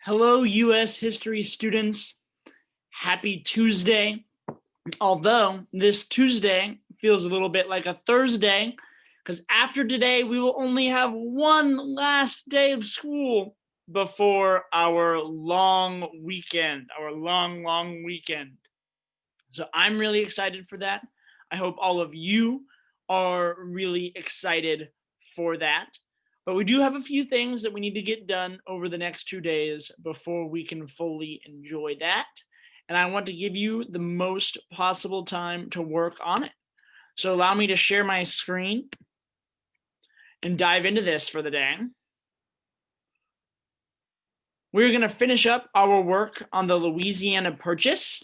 Hello, U.S. history students. Happy Tuesday. Although this Tuesday feels a little bit like a Thursday, because after today, we will only have one last day of school before our long weekend, our long weekend. So I'm really excited for that. I hope all of you are really excited for that. But we do have a few things that we need to get done over the next 2 days before we can fully enjoy that. And I want to give you the most possible time to work on it. So allow me to share my screen and dive into this for the day. We're going to finish up our work on the Louisiana Purchase.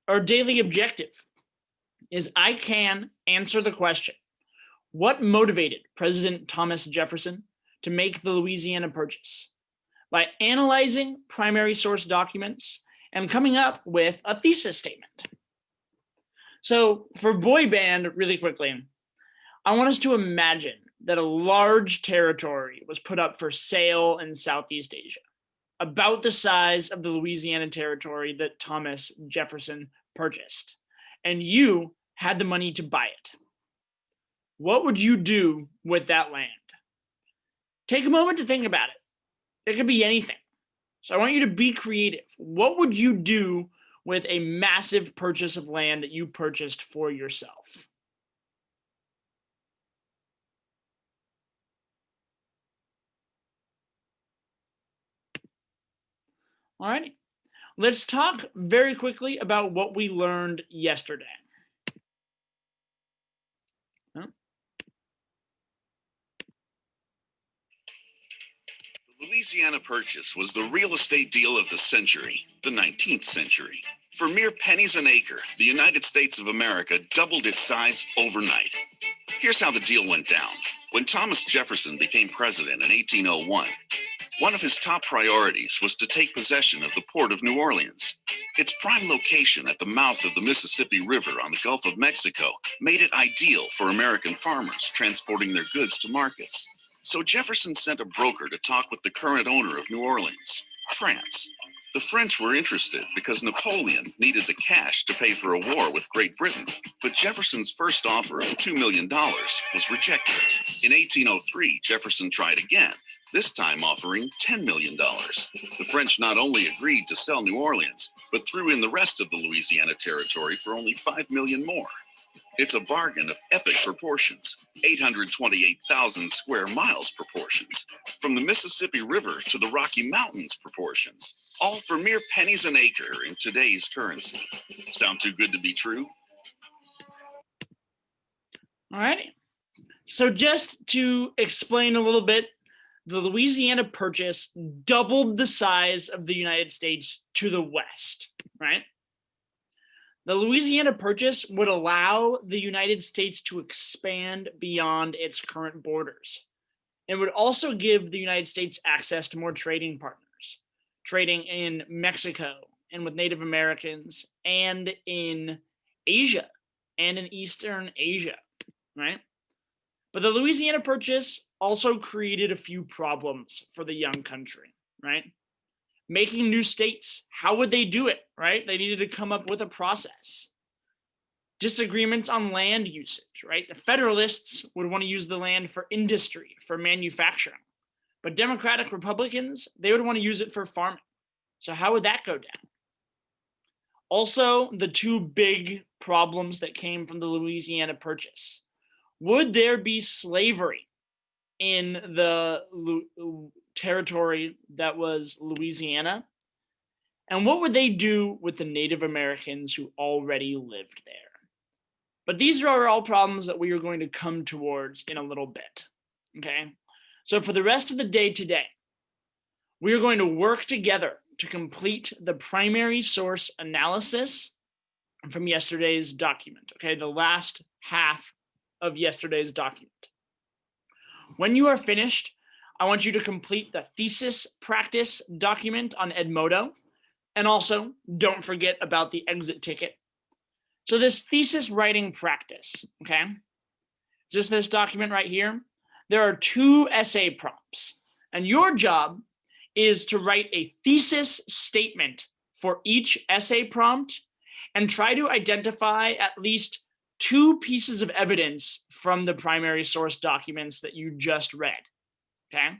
Our daily objective is I can answer the question, what motivated President Thomas Jefferson to make the Louisiana Purchase? By analyzing primary source documents and coming up with a thesis statement. So for boy band, really quickly, I want us to imagine that a large territory was put up for sale in Southeast Asia, about the size of the Louisiana territory that Thomas Jefferson purchased, and you had the money to buy it. What would you do with that land? Take a moment to think about it. It could be anything. So I want you to be creative. What would you do with a massive purchase of land that you purchased for yourself? All righty. Let's talk very quickly about what we learned yesterday. The Louisiana Purchase was the real estate deal of the century, the 19th century. For mere pennies an acre, the United States of America doubled its size overnight. Here's how the deal went down. When Thomas Jefferson became president in 1801, one of his top priorities was to take possession of the port of New Orleans. Its prime location at the mouth of the Mississippi River on the Gulf of Mexico made it ideal for American farmers transporting their goods to markets. So Jefferson sent a broker to talk with the current owner of New Orleans, France. The French were interested because Napoleon needed the cash to pay for a war with Great Britain, but Jefferson's first offer of $2 million was rejected. In 1803, Jefferson tried again, this time offering $10 million. The French not only agreed to sell New Orleans, but threw in the rest of the Louisiana territory for only $5 million more. It's a bargain of epic proportions, 828,000 square miles proportions, from the Mississippi River to the Rocky Mountains proportions, all for mere pennies an acre in today's currency. Sound too good to be true? All righty. So just to explain a little bit, the Louisiana Purchase doubled the size of the United States to the west, right? The Louisiana Purchase would allow the United States to expand beyond its current borders. It would also give the United States access to more trading partners, trading in Mexico and with Native Americans and in Asia and in Eastern Asia, right? But the Louisiana Purchase also created a few problems for the young country, right? Making new states, how would they do it, right? They needed to come up with a process. Disagreements on land usage, right? The Federalists would want to use the land for industry, for manufacturing. But Democratic Republicans, they would want to use it for farming. So how would that go down? Also, the two big problems that came from the Louisiana Purchase. Would there be slavery in the territory that was Louisiana? And what would they do with the Native Americans who already lived there? But these are all problems that we are going to come towards in a little bit, okay? So for the rest of the day today, we are going to work together to complete the primary source analysis from yesterday's document, okay? The last half of yesterday's document. When you are finished, I want you to complete the thesis practice document on Edmodo. And also, don't forget about the exit ticket. So this thesis writing practice, okay? Just this document right here. There are 2 essay prompts. And your job is to write a thesis statement for each essay prompt and try to identify at least 2 pieces of evidence from the primary source documents that you just read. Okay.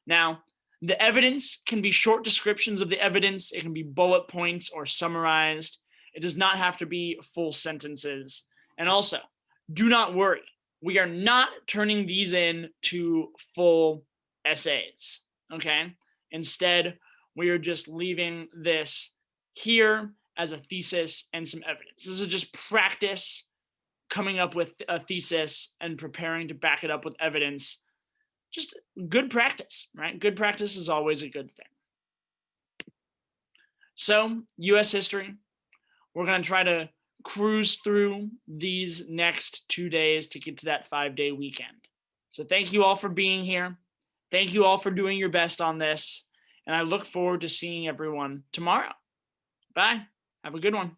Now, the evidence can be short descriptions of the evidence. It can be bullet points or summarized. It does not have to be full sentences. And also, do not worry. We are not turning these in to full essays. Okay. Instead, we are just leaving this here as a thesis and some evidence. This is just practice coming up with a thesis and preparing to back it up with evidence. Just good practice, right? Good practice is always a good thing. So, US history, we're going to try to cruise through these next 2 days to get to that 5-day weekend. So, thank you all for being here. Thank you all for doing your best on this. And I look forward to seeing everyone tomorrow. Bye. Have a good one.